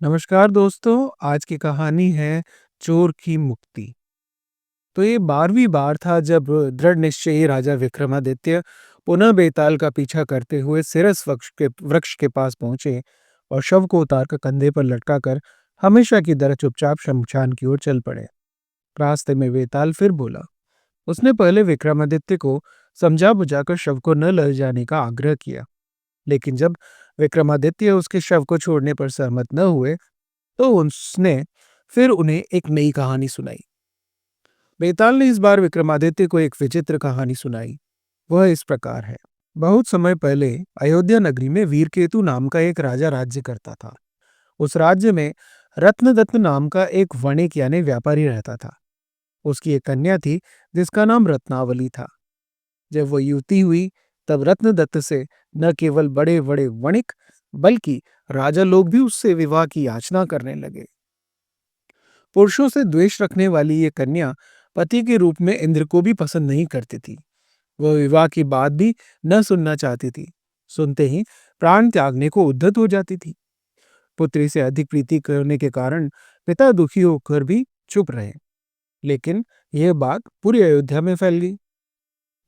नमस्कार दोस्तों। आज की कहानी है चोर की मुक्ति। तो ये 12वीं बार था जब दृढ़ निश्चयी राजा विक्रमादित्य पुनः बेताल का पीछा करते हुए सिरस वृक्ष के पास पहुंचे और शव को उतारकर कंधे पर लटका कर हमेशा की तरह चुपचाप शमशान की ओर चल पड़े। रास्ते में बेताल फिर बोला। उसने पहले विक्रमादित्य को समझा बुझाकर शव को न ले जाने का आग्रह किया, लेकिन जब विक्रमादित्य उसके शव को छोड़ने पर सहमत न हुए तो उसने फिर उन्हें एक नई कहानी सुनाई। बेताल ने इस बार विक्रमादित्य को एक विचित्र कहानी सुनाई। वह इस प्रकार है। बहुत समय पहले अयोध्या नगरी में वीरकेतु नाम का एक राजा राज्य करता था। उस राज्य में रत्नदत्त नाम का एक वणिक यानी व्यापारी रहता था। उसकी एक कन्या थी जिसका नाम रत्नावली था। जब वह युवती हुई तब रत्नदत्त से न केवल बड़े बड़े वणिक बल्कि राजा लोग भी उससे विवाह की याचना करने लगे। पुरुषों से द्वेष रखने वाली ये कन्या पति के रूप में इंद्र को भी पसंद नहीं करती थी। वह विवाह की बात भी न सुनना चाहती थी। सुनते ही प्राण त्यागने को उद्यत हो जाती थी। पुत्री से अधिक प्रीति करने के कारण पिता दुखी होकर भी चुप रहे, लेकिन यह बात पूरी अयोध्या में फैल गई।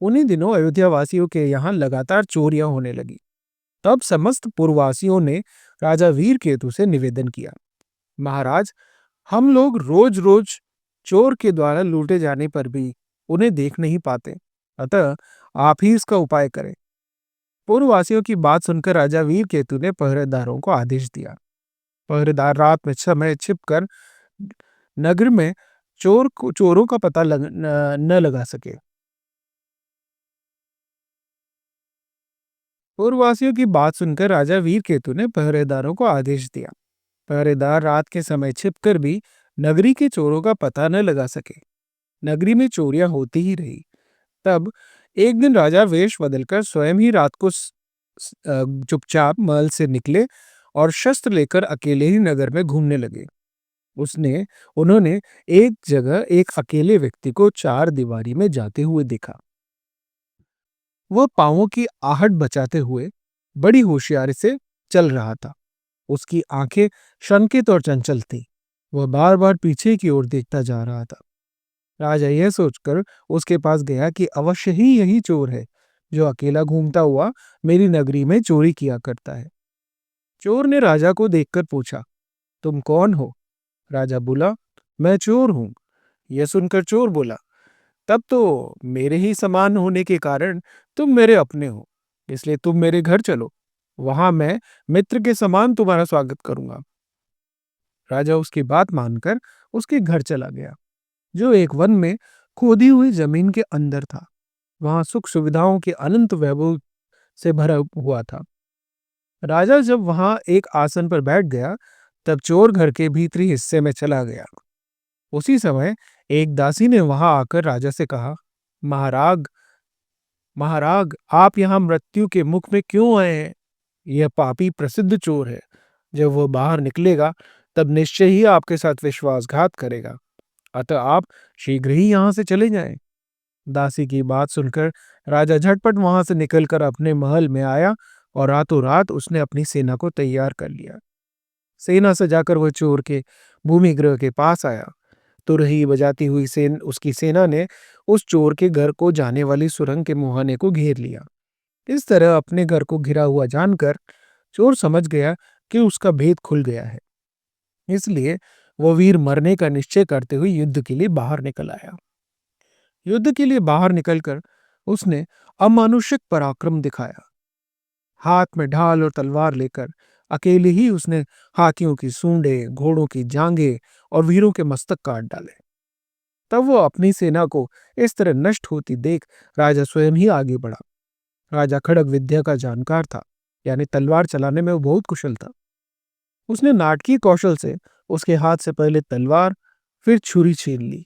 उन्हीं दिनों अयोध्या वासियों के यहाँ लगातार चोरियां होने लगी। तब समस्त पुरवासियों ने राजा वीर केतु से निवेदन किया, महाराज, हम लोग रोज रोज चोर के द्वारा लूटे जाने पर भी उन्हें देख नहीं पाते, अतः आप ही इसका उपाय करें। पूर्ववासियों की बात सुनकर राजा वीर केतु ने पहरेदारों को आदेश दिया। पहरेदार रात में समय छिपकर नगर में चोरों का पता न लगा सके। पूर्ववासियों की बात सुनकर राजा वीर केतु ने पहरेदारों को आदेश दिया। पहरेदार रात के समय छिपकर भी नगरी के चोरों का पता न लगा सके। नगरी में चोरियां होती ही रही। तब एक दिन राजा वेश बदलकर स्वयं ही रात को चुपचाप महल से निकले और शस्त्र लेकर अकेले ही नगर में घूमने लगे। उसने उन्होंने एक जगह एक अकेले व्यक्ति को चार दीवारी में जाते हुए देखा। वह पांवों की आहट बचाते हुए बड़ी होशियारी से चल रहा था। उसकी आंखें शंकित और चंचल थीं। वह बार बार पीछे की ओर देखता जा रहा था। राजा यह सोचकर उसके पास गया कि अवश्य ही यही चोर है जो अकेला घूमता हुआ मेरी नगरी में चोरी किया करता है। चोर ने राजा को देखकर पूछा, तुम कौन हो? राजा बोला, मैं चोर हूं। यह सुनकर चोर बोला, तब तो मेरे ही समान होने के कारण तुम मेरे अपने हो, इसलिए तुम मेरे घर चलो, वहां मैं मित्र के समान तुम्हारा स्वागत करूंगा। राजा उसकी बात मानकर उसके घर चला गया, जो एक वन में खोदी हुई जमीन के अंदर था। वहां सुख सुविधाओं के अनंत वैभव से भरा हुआ था। राजा जब वहां एक आसन पर बैठ गया, तब चोर घर के भीतरी हिस्से में चला गया। उसी समय एक दासी ने वहां आकर राजा से कहा, महाराज, महाराज, आप यहाँ मृत्यु के मुख में क्यों आए हैं? यह पापी प्रसिद्ध चोर है। जब वह बाहर निकलेगा तब निश्चय ही आपके साथ विश्वासघात करेगा, अतः आप शीघ्र ही यहाँ से चले जाएं। दासी की बात सुनकर राजा झटपट वहां से निकलकर अपने महल में आया और रातों रात उसने अपनी सेना को तैयार कर लिया। सेना सजाकर वह चोर के भूमिगृह के पास आया। तुरही बजाती हुई उसकी सेना ने उस चोर के घर को जाने वाली सुरंग के मुहाने को घेर लिया। इस तरह अपने घर को घिरा हुआ जानकर चोर समझ गया कि उसका भेद खुल गया है। इसलिए वो वीर मरने का निश्चय करते हुए युद्ध के लिए बाहर निकल आया। युद्ध के लिए बाहर निकलकर उसने अमानुषिक पराक्रम दिखाया। हाथ में ढाल और तलवार लेकर अकेले ही उसने हाथियों की सूंडें, घोड़ों की जांघें और वीरों के मस्तक काट डाले। तब वो अपनी सेना को इस तरह नष्ट होती देख राजा स्वयं ही आगे बढ़ा। राजा खड़ग विद्या का जानकार था, यानी तलवार चलाने में वो बहुत कुशल था। उसने नाटकीय कौशल से उसके हाथ से पहले तलवार फिर छुरी छीन ली।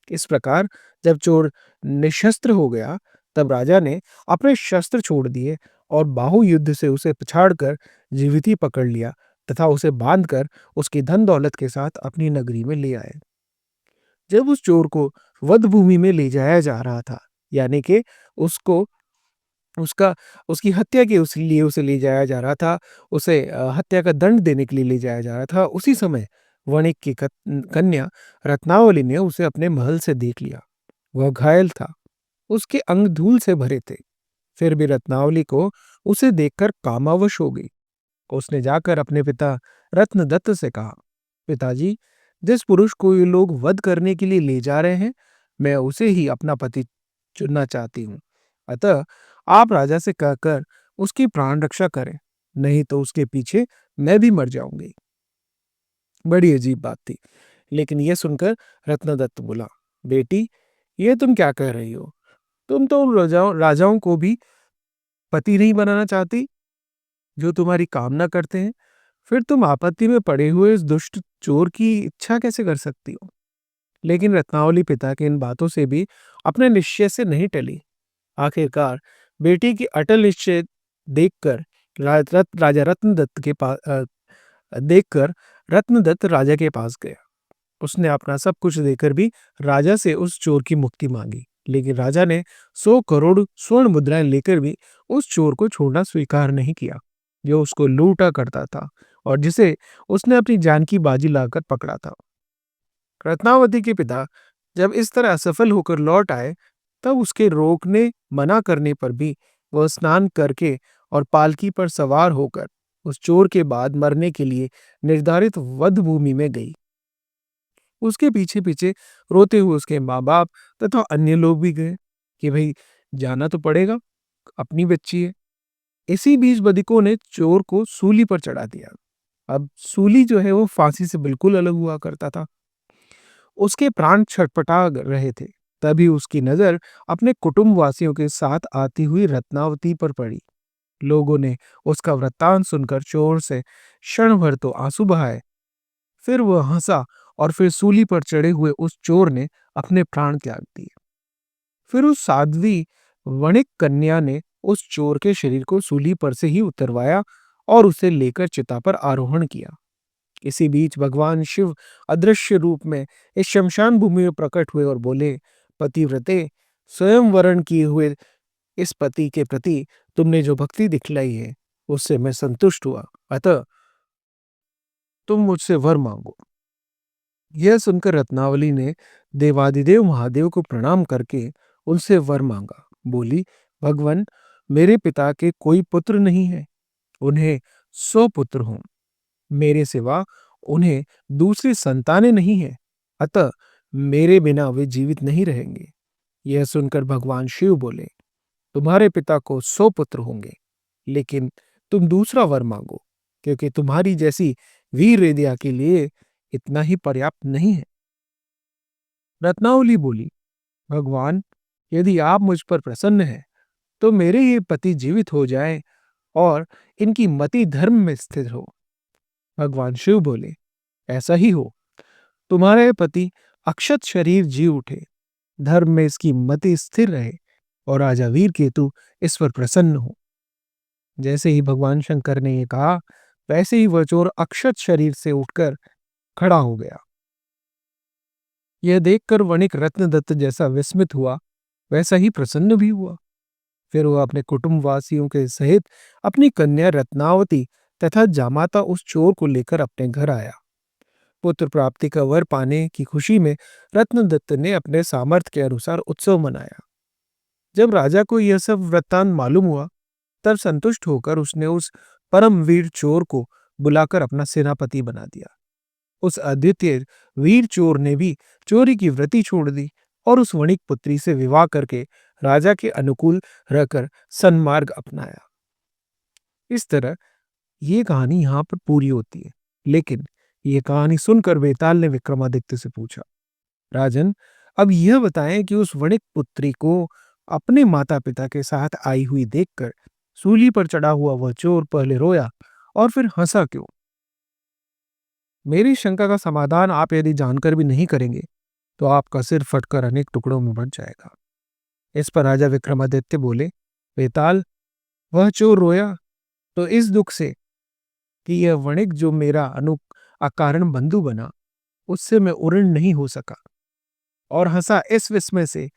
इस प्रकार जब चोर निशस्त्र हो गया तब राजा ने अपने शस्त्र छोड़ दिए और बाहु युद्ध से उसे पछाड़कर जीवित ही पकड़ लिया तथा उसे बांधकर उसकी धन दौलत के साथ अपनी नगरी में ले आए। जब उस चोर को वध भूमि में ले जाया जा रहा था, यानी कि उसको उसका उसकी हत्या के उस लिए उसे ले जाया जा रहा था, उसे हत्या का दंड देने के लिए ले जाया जा रहा था। उसी समय वणिक की कन्या रत्नावली ने उसे अपने महल से देख लिया। वह घायल था, उसके अंग धूल से भरे थे। फिर भी रत्नावली को उसे देखकर कामावश हो गई। उसने जाकर अपने पिता रत्नदत्त से कहा, पिताजी, जिस पुरुष को ये लोग वध करने के लिए ले जा रहे हैं, मैं उसे ही अपना पति चुनना चाहती हूँ। अतः आप राजा से कहकर उसकी प्राण रक्षा करें, नहीं तो उसके पीछे मैं भी मर जाऊंगी। बड़ी अजीब बात थी, लेकिन यह सुनकर रत्नदत्त बोला, बेटी, ये तुम क्या कह रही हो? तुम तो उन राजाओं राजाओं को भी पति नहीं बनाना चाहती जो तुम्हारी कामना करते हैं। फिर तुम आपत्ति में पड़े हुए इस दुष्ट चोर की इच्छा कैसे कर सकती हो? लेकिन रत्नावली पिता की इन बातों से भी अपने निश्चय से नहीं टली। आखिरकार बेटी की अटल निश्चय देखकर राजा रत्नदत्त के पास देखकर रत्नदत्त राजा के पास गया। उसने अपना सब कुछ देकर भी राजा से उस चोर की मुक्ति मांगी, लेकिन राजा ने 100 करोड़ स्वर्ण मुद्राएं लेकर भी उस चोर को छोड़ना स्वीकार नहीं किया, जो उसको लूटा करता था और जिसे उसने अपनी जान की बाजी लाकर पकड़ा था। रत्नावती के पिता जब इस तरह असफल होकर लौट आए, तब उसके रोकने मना करने पर भी वह स्नान करके और पालकी पर सवार होकर उस चोर के बाद मरने के लिए निर्धारित वध भूमि में गई। उसके पीछे पीछे रोते हुए उसके माँ बाप तथा अन्य लोग भी गए कि भाई जाना तो पड़ेगा, अपनी बच्ची है। इसी बीच बदिकों ने चोर को सूली पर चढ़ा दिया। अब सूली जो है वो फांसी से बिल्कुल अलग हुआ करता था। उसके प्राण छटपटा रहे थे। तभी उसकी नजर अपने कुटुंब वासियों के साथ आती हुई रत्नावती पर पड़ी। लोगों ने उसका वृत्तांत सुनकर चोर से क्षण भर तो आंसू बहाए, फिर वह हंसा और फिर सूली पर चढ़े हुए उस चोर ने अपने प्राण त्याग दिए। फिर उस साध्वी वणिक कन्या ने उस चोर के शरीर को सूली पर से ही उतरवाया और उसे लेकर चिता पर आरोहण किया। इसी बीच भगवान शिव अदृश्य रूप में इस शमशान भूमि में प्रकट हुए और बोले, पतिव्रते, स्वयं वरण किए हुए इस पति के प्रति तुमने जो भक्ति दिखलाई है, उससे मैं संतुष्ट हुआ। अतः तुम मुझसे वर मांगो। यह सुनकर रत्नावली ने देवादिदेव महादेव को प्रणाम करके उनसे वर मांगा। बोली, भगवान, मेरे पिता के कोई पुत्र नहीं है, उन्हें 100 पुत्र हों। मेरे सिवा उन्हें दूसरी संतानें नहीं हैं, अतः मेरे बिना वे जीवित नहीं रहेंगे। यह सुनकर भगवान शिव बोले, तुम्हारे पिता को 100 पुत्र होंगे, लेकिन तुम दूसरा वर मांगो, क्योंकि तुम्हारी जैसी वीर विद्या के लिए इतना ही पर्याप्त नहीं है। रत्नावली बोली, भगवान, यदि आप मुझ पर प्रसन्न हैं, तो मेरे ये पति जीवित हो जाए और इनकी मति धर्म में स्थिर हो। भगवान शिव बोले, ऐसा ही हो। तुम्हारे पति अक्षत शरीर जी उठे, धर्म में इसकी मति स्थिर रहे और राजा वीर केतु इस पर प्रसन्न हो। जैसे ही भगवान शंकर ने ये कहा, वैसे ही वह चोर अक्षत शरीर से उठकर खड़ा हो गया। यह देखकर वणिक रत्नदत्त जैसा विस्मित हुआ, वैसा ही प्रसन्न भी हुआ। फिर वह अपने कुटुंब वासियों के सहित अपनी कन्या रत्नावती तथा जामाता उस चोर को लेकर अपने घर आया। पुत्र प्राप्ति का वर पाने की खुशी में रत्नदत्त ने अपने सामर्थ्य के अनुसार उत्सव मनाया। जब राजा को यह सब वृत्तांत मालूम हुआ, तब संतुष्ट होकर उसने उस परमवीर चोर को बुलाकर अपना सेनापति बना दिया। उस अद्वितीय वीर चोर ने भी चोरी की वृत्ति छोड़ दी और उस वणिक पुत्री से विवाह करके राजा के अनुकूल रहकर सन्मार्ग अपनाया। इस तरह ये कहानी यहाँ पर पूरी होती है। लेकिन ये कहानी सुनकर बेताल ने विक्रमादित्य से पूछा, राजन, अब यह बताएं कि उस वणिक पुत्री को अपने माता पिता के साथ आई हुई देखकर सूली पर चढ़ा हुआ वह चोर पहले रोया और फिर हंसा क्यों? मेरी शंका का समाधान आप यदि जानकर भी नहीं करेंगे, तो आपका सिर फटकर अनेक टुकड़ों में बंट जाएगा। इस पर राजा विक्रमादित्य बोले, बेताल, वह चोर रोया तो इस दुख से कि यह वणिक जो मेरा अकारण बंधु बना, उससे मैं उऋण नहीं हो सका, और हंसा इस विस्मय से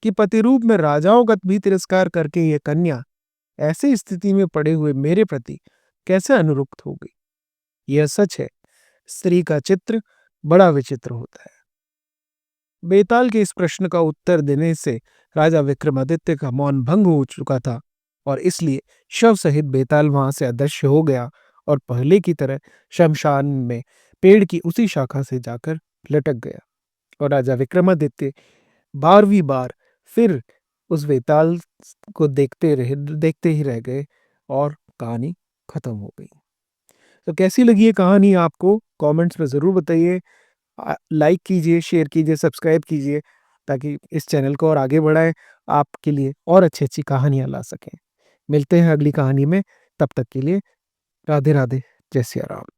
कि पतिरूप में राजाओं का भी तिरस्कार करके यह कन्या ऐसी स्थिति में पड़े हुए मेरे प्रति कैसे अनुरक्त होगी? यह सच है, स्त्री का चित्र बड़ा विचित्र होता है। बेताल के इस प्रश्न का उत्तर देने से राजा विक्रमादित्य का मौन भंग हो चुका था और इसलिए शव सहित बेताल वहां से अदृश्य हो गया और पहले की तरह शमशान में पेड़ की उसी शाखा से जाकर लटक गया। और राजा विक्रमादित्य 12वीं बार फिर उस बेताल को देखते ही रह गए और कहानी खत्म हो गई। तो कैसी लगी ये कहानी आपको? कमेंट्स में ज़रूर बताइए। लाइक कीजिए, शेयर कीजिए, सब्सक्राइब कीजिए ताकि इस चैनल को और आगे बढ़ाएं, आपके लिए और अच्छी-अच्छी कहानियाँ ला सकें। मिलते हैं अगली कहानी में, तब तक के लिए राधे राधे, जय सिया राम।